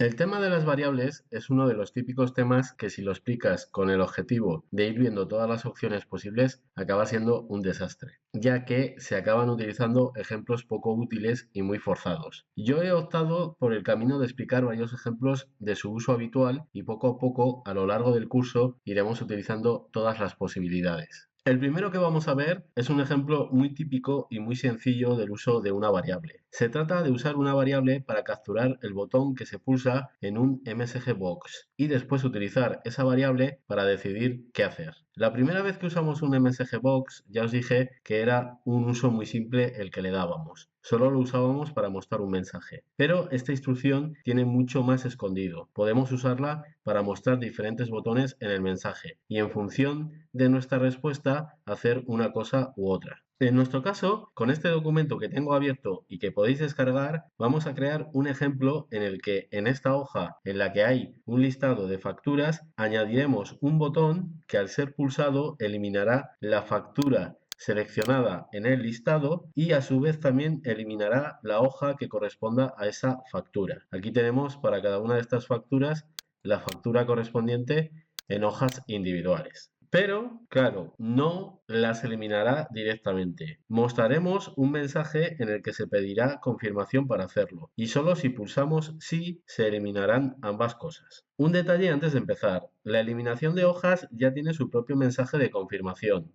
El tema de las variables es uno de los típicos temas que si lo explicas con el objetivo de ir viendo todas las opciones posibles, acaba siendo un desastre, ya que se acaban utilizando ejemplos poco útiles y muy forzados. Yo he optado por el camino de explicar varios ejemplos de su uso habitual y poco a poco, a lo largo del curso, iremos utilizando todas las posibilidades. El primero que vamos a ver es un ejemplo muy típico y muy sencillo del uso de una variable. Se trata de usar una variable para capturar el botón que se pulsa en un MSG Box y después utilizar esa variable para decidir qué hacer. La primera vez que usamos un MSG Box ya os dije que era un uso muy simple el que le dábamos. Solo lo usábamos para mostrar un mensaje. Pero esta instrucción tiene mucho más escondido. Podemos usarla para mostrar diferentes botones en el mensaje y en función de nuestra respuesta hacer una cosa u otra. En nuestro caso, con este documento que tengo abierto y que podéis descargar, vamos a crear un ejemplo en el que en esta hoja en la que hay un listado de facturas, añadiremos un botón que al ser pulsado eliminará la factura seleccionada en el listado y a su vez también eliminará la hoja que corresponda a esa factura. Aquí tenemos para cada una de estas facturas la factura correspondiente en hojas individuales. Pero, claro, no las eliminará directamente. Mostraremos un mensaje en el que se pedirá confirmación para hacerlo y solo si pulsamos sí se eliminarán ambas cosas. Un detalle antes de empezar, la eliminación de hojas ya tiene su propio mensaje de confirmación.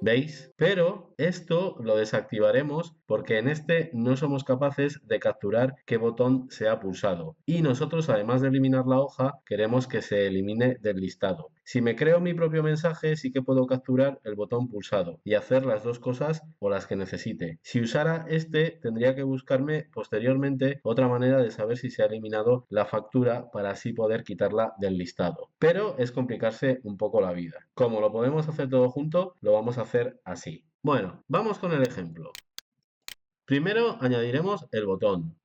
¿Veis? Pero esto lo desactivaremos porque en este no somos capaces de capturar qué botón se ha pulsado. Y nosotros, además de eliminar la hoja, queremos que se elimine del listado. Si me creo mi propio mensaje, sí que puedo capturar el botón pulsado y hacer las dos cosas o las que necesite. Si usara este, tendría que buscarme posteriormente otra manera de saber si se ha eliminado la factura para así poder quitarla del listado. Pero es complicarse un poco la vida. Como lo podemos hacer todo junto, lo vamos a hacer así. Bueno, vamos con el ejemplo. Primero añadiremos el botón.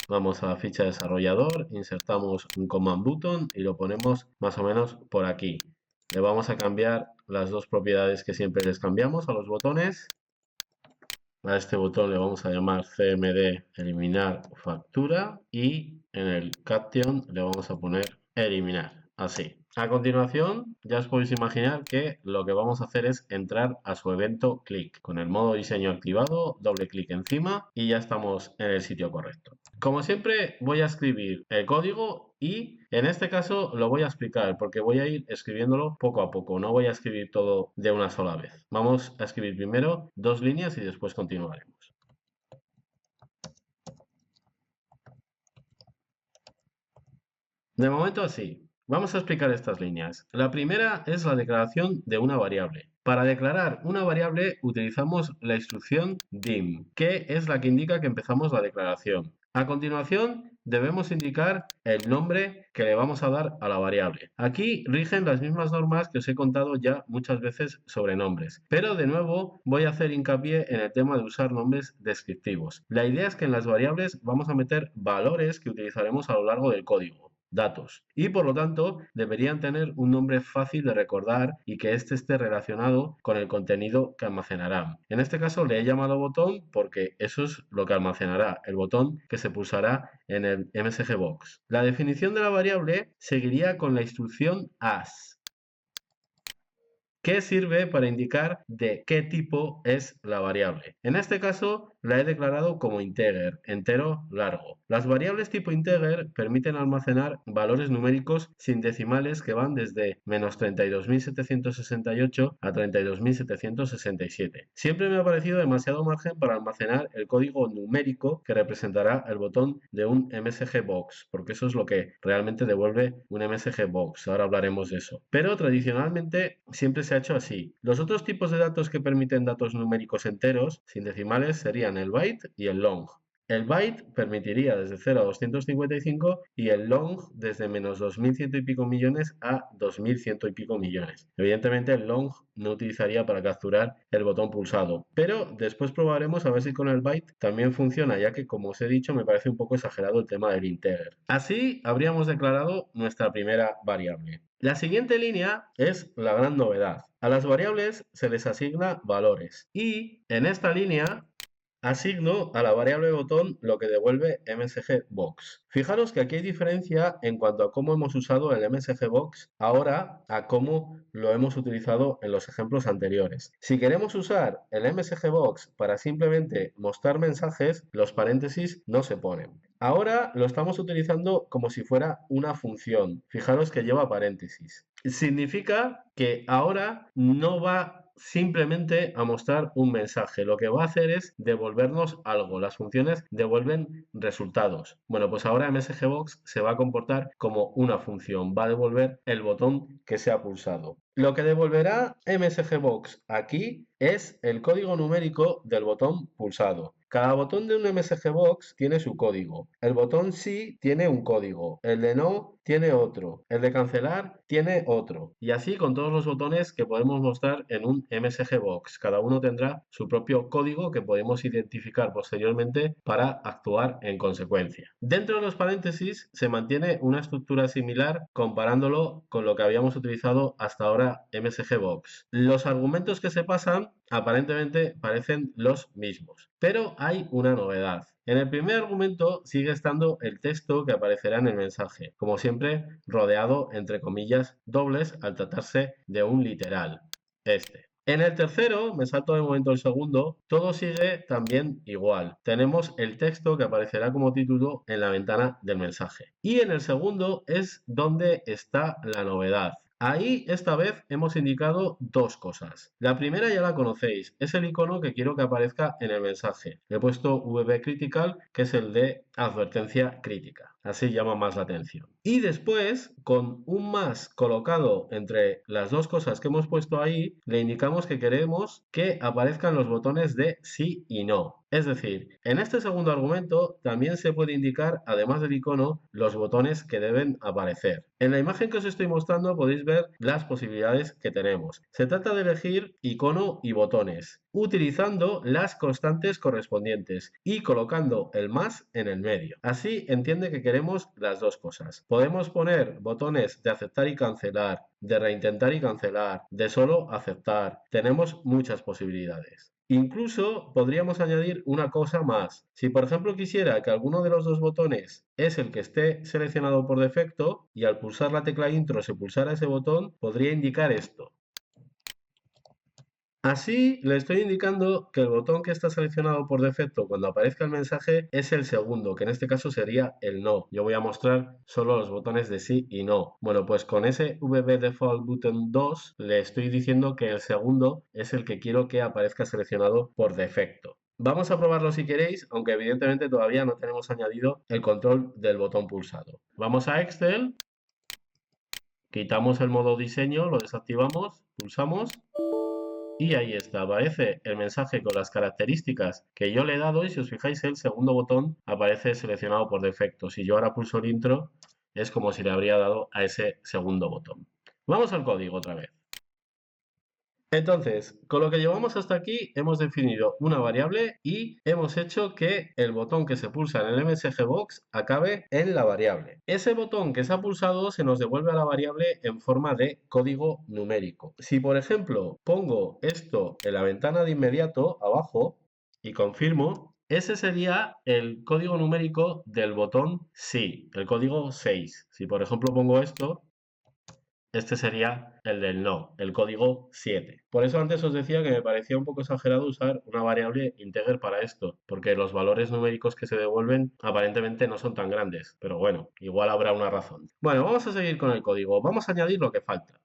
Vamos a la ficha desarrollador, insertamos un command button y lo ponemos más o menos por aquí. Le vamos a cambiar las dos propiedades que siempre les cambiamos a los botones. A este botón le vamos a llamar cmd eliminar factura y en el caption le vamos a poner eliminar, así. A continuación, ya os podéis imaginar que lo que vamos a hacer es entrar a su evento click. Con el modo diseño activado, doble clic encima y ya estamos en el sitio correcto. Como siempre, voy a escribir el código y en este caso lo voy a explicar porque voy a ir escribiéndolo poco a poco. No voy a escribir todo de una sola vez. Vamos a escribir primero 2 líneas y después continuaremos. De momento así. Vamos a explicar estas líneas. La primera es la declaración de una variable. Para declarar una variable utilizamos la instrucción dim, que es la que indica que empezamos la declaración. A continuación debemos indicar el nombre que le vamos a dar a la variable. Aquí rigen las mismas normas que os he contado ya muchas veces sobre nombres, pero de nuevo voy a hacer hincapié en el tema de usar nombres descriptivos. La idea es que en las variables vamos a meter valores que utilizaremos a lo largo del código, datos, y por lo tanto deberían tener un nombre fácil de recordar y que éste esté relacionado con el contenido que almacenarán. En este caso le he llamado botón porque eso es lo que almacenará, el botón que se pulsará en el MSG Box. La definición de la variable seguiría con la instrucción as, que sirve para indicar de qué tipo es la variable. En este caso la he declarado como integer, entero largo. Las variables tipo integer permiten almacenar valores numéricos sin decimales que van desde menos 32.768 a 32.767. Siempre me ha parecido demasiado margen para almacenar el código numérico que representará el botón de un MSG Box, porque eso es lo que realmente devuelve un MSG Box. Ahora hablaremos de eso. Pero tradicionalmente siempre se ha hecho así. Los otros tipos de datos que permiten datos numéricos enteros, sin decimales, serían el byte y el long. El byte permitiría desde 0 a 255 y el long desde menos 2100 y pico millones a 2100 y pico millones. Evidentemente el long no utilizaría para capturar el botón pulsado, pero después probaremos a ver si con el byte también funciona, ya que como os he dicho me parece un poco exagerado el tema del integer. Así habríamos declarado nuestra primera variable. La siguiente línea es la gran novedad. A las variables se les asigna valores y en esta línea Asigno a la variable botón lo que devuelve MSGBox. Fijaros que aquí hay diferencia en cuanto a cómo hemos usado el MSGBox ahora a cómo lo hemos utilizado en los ejemplos anteriores. Si queremos usar el MSGBox para simplemente mostrar mensajes, los paréntesis no se ponen. Ahora lo estamos utilizando como si fuera una función. Fijaros que lleva paréntesis. Significa que ahora no va simplemente a mostrar un mensaje. Lo que va a hacer es devolvernos algo. Las funciones devuelven resultados. Bueno, pues ahora MSGBox se va a comportar como una función. Va a devolver el botón que se ha pulsado. Lo que devolverá MSGBox aquí es el código numérico del botón pulsado. Cada botón de un MSGBox tiene su código. El botón sí tiene un código, el de no tiene otro, el de cancelar tiene otro. Y así con todos los botones que podemos mostrar en un MSGBox. Cada uno tendrá su propio código que podemos identificar posteriormente para actuar en consecuencia. Dentro de los paréntesis se mantiene una estructura similar comparándolo con lo que habíamos utilizado hasta ahora MSGBox. Los argumentos que se pasan aparentemente parecen los mismos, pero hay una novedad. En el primer argumento sigue estando el texto que aparecerá en el mensaje, como siempre rodeado entre comillas dobles al tratarse de un literal, este. En el tercero, me salto de momento el segundo, todo sigue también igual. Tenemos el texto que aparecerá como título en la ventana del mensaje. Y en el segundo es donde está la novedad. Ahí esta vez hemos indicado dos cosas. La primera ya la conocéis, es el icono que quiero que aparezca en el mensaje. Le he puesto VB Critical, que es el de advertencia crítica. Así llama más la atención. Y después, con un más colocado entre las dos cosas que hemos puesto ahí, le indicamos que queremos que aparezcan los botones de sí y no. Es decir, en este segundo argumento también se puede indicar, además del icono, los botones que deben aparecer. En la imagen que os estoy mostrando podéis ver las posibilidades que tenemos. Se trata de elegir icono y botones, utilizando las constantes correspondientes y colocando el más en el medio. Así entiende que queremos las dos cosas. Podemos poner botones de aceptar y cancelar, de reintentar y cancelar, de solo aceptar. Tenemos muchas posibilidades. Incluso podríamos añadir una cosa más. Si por ejemplo quisiera que alguno de los dos botones es el que esté seleccionado por defecto y al pulsar la tecla intro se pulsara ese botón, podría indicar esto. Así le estoy indicando que el botón que está seleccionado por defecto cuando aparezca el mensaje es el segundo, que en este caso sería el no. Yo voy a mostrar solo los botones de sí y no. Bueno, pues con ese VB Default Button 2 le estoy diciendo que el segundo es el que quiero que aparezca seleccionado por defecto. Vamos a probarlo si queréis, aunque evidentemente todavía no tenemos añadido el control del botón pulsado. Vamos a Excel, quitamos el modo diseño, lo desactivamos, pulsamos. Y ahí está, aparece el mensaje con las características que yo le he dado y si os fijáis el segundo botón aparece seleccionado por defecto. Si yo ahora pulso el intro es como si le habría dado a ese segundo botón. Vamos al código otra vez. Entonces, con lo que llevamos hasta aquí, hemos definido una variable y hemos hecho que el botón que se pulsa en el MSGBox acabe en la variable. Ese botón que se ha pulsado se nos devuelve a la variable en forma de código numérico. Si, por ejemplo, pongo esto en la ventana de inmediato, abajo, y confirmo, ese sería el código numérico del botón sí, el código 6. Si, por ejemplo, pongo esto, este sería el del no, el código 7. Por eso antes os decía que me parecía un poco exagerado usar una variable integer para esto, porque los valores numéricos que se devuelven aparentemente no son tan grandes, pero bueno, igual habrá una razón. Bueno, vamos a seguir con el código, vamos a añadir lo que falta.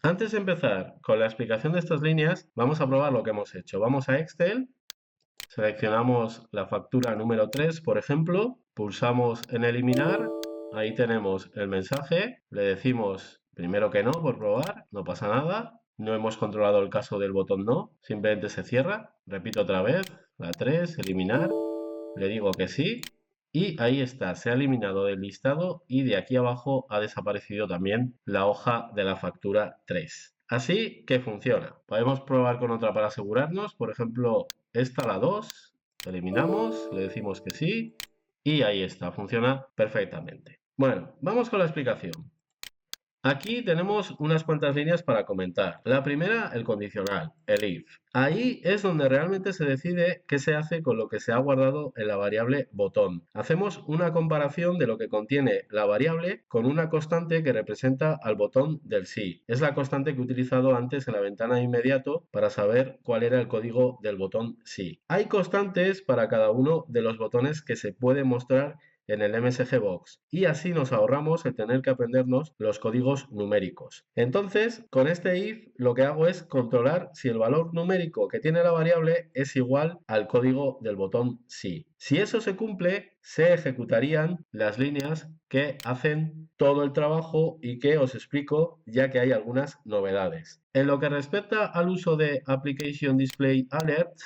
Antes de empezar con la explicación de estas líneas, vamos a probar lo que hemos hecho. Vamos a Excel, seleccionamos la factura número 3, por ejemplo, pulsamos en eliminar, ahí tenemos el mensaje, le decimos primero que no por probar, no pasa nada, no hemos controlado el caso del botón no, simplemente se cierra, repito otra vez, la 3, eliminar, le digo que sí, y ahí está, se ha eliminado del listado y de aquí abajo ha desaparecido también la hoja de la factura 3. Así que funciona. Podemos probar con otra para asegurarnos, por ejemplo, esta la 2, eliminamos, le decimos que sí Y ahí está, funciona perfectamente. Bueno, vamos con la explicación. Aquí tenemos unas cuantas líneas para comentar. La primera, el condicional, el if. Ahí es donde realmente se decide qué se hace con lo que se ha guardado en la variable botón. Hacemos una comparación de lo que contiene la variable con una constante que representa al botón del sí. Es la constante que he utilizado antes en la ventana de inmediato para saber cuál era el código del botón sí. Hay constantes para cada uno de los botones que se puede mostrar en el MSG Box y así nos ahorramos el tener que aprendernos los códigos numéricos. Entonces, con este if lo que hago es controlar si el valor numérico que tiene la variable es igual al código del botón sí. Si eso se cumple, se ejecutarían las líneas que hacen todo el trabajo y que os explico ya que hay algunas novedades. En lo que respecta al uso de Application Display Alerts,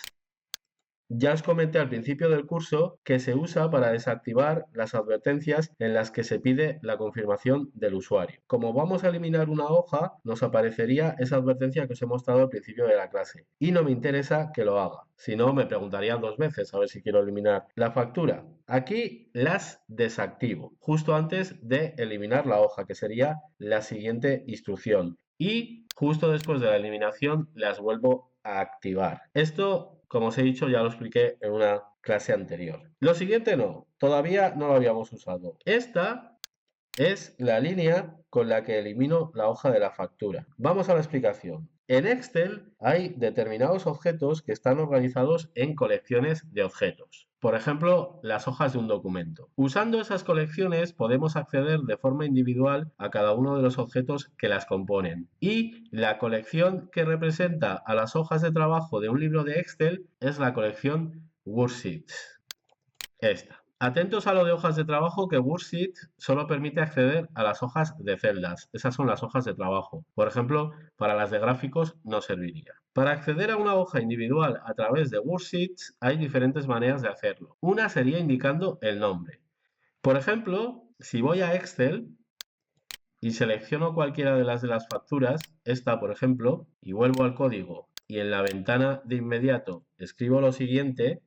ya os comenté al principio del curso que se usa para desactivar las advertencias en las que se pide la confirmación del usuario. Como vamos a eliminar una hoja, nos aparecería esa advertencia que os he mostrado al principio de la clase y no me interesa que lo haga. Si no, me preguntarían 2 veces a ver si quiero eliminar la factura. Aquí las desactivo justo antes de eliminar la hoja, que sería la siguiente instrucción. Y justo después de la eliminación las vuelvo a activar. Esto, como os he dicho, ya lo expliqué en una clase anterior. Lo siguiente no, todavía no lo habíamos usado. Esta es la línea con la que elimino la hoja de la factura. Vamos a la explicación. En Excel hay determinados objetos que están organizados en colecciones de objetos. Por ejemplo, las hojas de un documento. Usando esas colecciones podemos acceder de forma individual a cada uno de los objetos que las componen. Y la colección que representa a las hojas de trabajo de un libro de Excel es la colección Worksheets. Esta. Atentos a lo de hojas de trabajo, que Worksheet solo permite acceder a las hojas de celdas. Esas son las hojas de trabajo. Por ejemplo, para las de gráficos no serviría. Para acceder a una hoja individual a través de Worksheets hay diferentes maneras de hacerlo. Una sería indicando el nombre. Por ejemplo, si voy a Excel y selecciono cualquiera de las facturas, esta por ejemplo, y vuelvo al código y en la ventana de inmediato escribo lo siguiente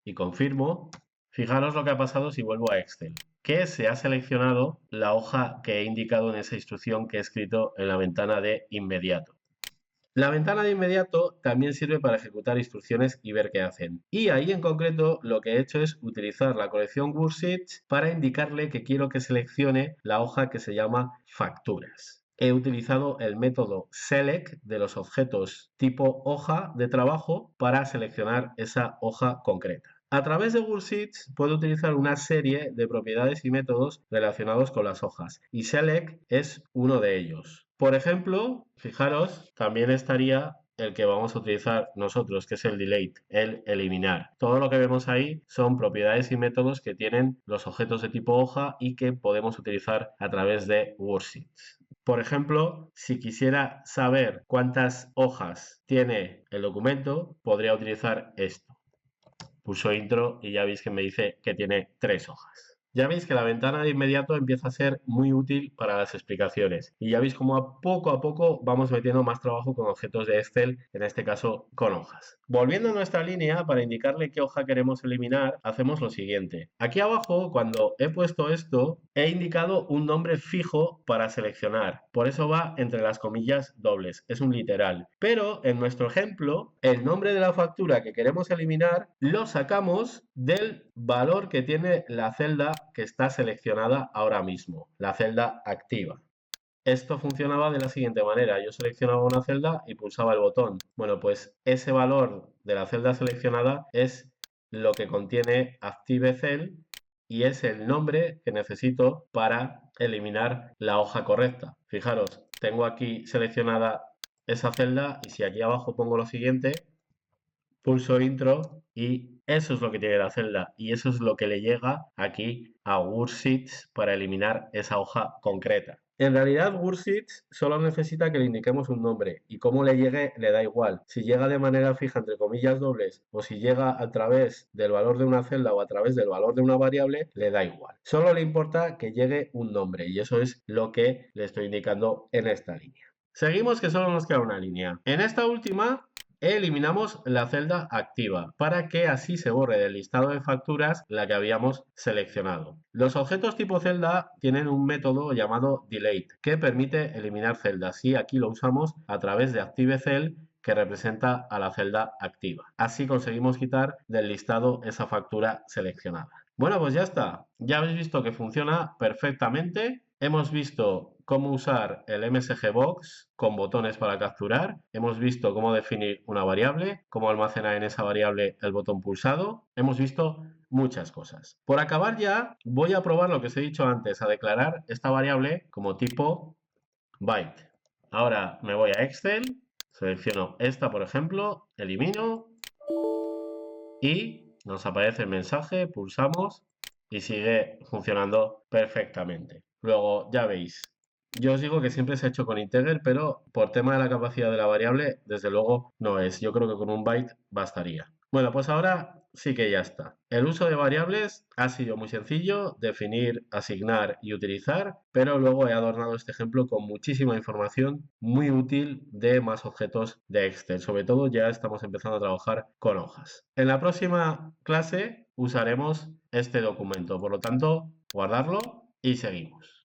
y confirmo. Fijaros lo que ha pasado si vuelvo a Excel, que se ha seleccionado la hoja que he indicado en esa instrucción que he escrito en la ventana de inmediato. La ventana de inmediato también sirve para ejecutar instrucciones y ver qué hacen. Y ahí en concreto lo que he hecho es utilizar la colección Worksheets para indicarle que quiero que seleccione la hoja que se llama facturas. He utilizado el método select de los objetos tipo hoja de trabajo para seleccionar esa hoja concreta. A través de Worksheets puedo utilizar una serie de propiedades y métodos relacionados con las hojas y select es uno de ellos. Por ejemplo, fijaros, también estaría el que vamos a utilizar nosotros, que es el delete, el eliminar. Todo lo que vemos ahí son propiedades y métodos que tienen los objetos de tipo hoja y que podemos utilizar a través de Worksheets. Por ejemplo, si quisiera saber cuántas hojas tiene el documento, podría utilizar esto. Pulso intro y ya veis que me dice que tiene 3 hojas. Ya veis que la ventana de inmediato empieza a ser muy útil para las explicaciones y ya veis cómo a poco vamos metiendo más trabajo con objetos de Excel, en este caso con hojas. Volviendo a nuestra línea, para indicarle qué hoja queremos eliminar, hacemos lo siguiente. Aquí abajo, cuando he puesto esto, he indicado un nombre fijo para seleccionar. Por eso va entre las comillas dobles, es un literal. Pero en nuestro ejemplo, el nombre de la factura que queremos eliminar lo sacamos del valor que tiene la celda que está seleccionada ahora mismo, la celda activa. Esto funcionaba de la siguiente manera. Yo seleccionaba una celda y pulsaba el botón. Bueno, pues ese valor de la celda seleccionada es lo que contiene Active Cell y es el nombre que necesito para eliminar la hoja correcta. Fijaros, tengo aquí seleccionada esa celda y si aquí abajo pongo lo siguiente, pulso intro y eso es lo que tiene la celda y eso es lo que le llega aquí a Worksheets para eliminar esa hoja concreta. En realidad Worksheets solo necesita que le indiquemos un nombre y cómo le llegue le da igual. Si llega de manera fija entre comillas dobles o si llega a través del valor de una celda o a través del valor de una variable, le da igual. Solo le importa que llegue un nombre y eso es lo que le estoy indicando en esta línea. Seguimos, que solo nos queda una línea. En esta última eliminamos la celda activa para que así se borre del listado de facturas la que habíamos seleccionado. Los objetos tipo celda tienen un método llamado delete que permite eliminar celdas y aquí lo usamos a través de ActiveCell que representa a la celda activa. Así conseguimos quitar del listado esa factura seleccionada. Bueno, pues ya está. Ya habéis visto que funciona perfectamente. Hemos visto cómo usar el MSG Box con botones para capturar. Hemos visto cómo definir una variable, cómo almacenar en esa variable el botón pulsado. Hemos visto muchas cosas. Por acabar ya, voy a probar lo que os he dicho antes, a declarar esta variable como tipo byte. Ahora me voy a Excel, selecciono esta, por ejemplo, elimino y nos aparece el mensaje, pulsamos y sigue funcionando perfectamente. Luego, ya veis, yo os digo que siempre se ha hecho con integer, pero por tema de la capacidad de la variable, desde luego no es. Yo creo que con un byte bastaría. Bueno, pues ahora sí que ya está. El uso de variables ha sido muy sencillo, definir, asignar y utilizar, pero luego he adornado este ejemplo con muchísima información muy útil de más objetos de Excel. Sobre todo ya estamos empezando a trabajar con hojas. En la próxima clase usaremos este documento, por lo tanto, guardarlo y seguimos.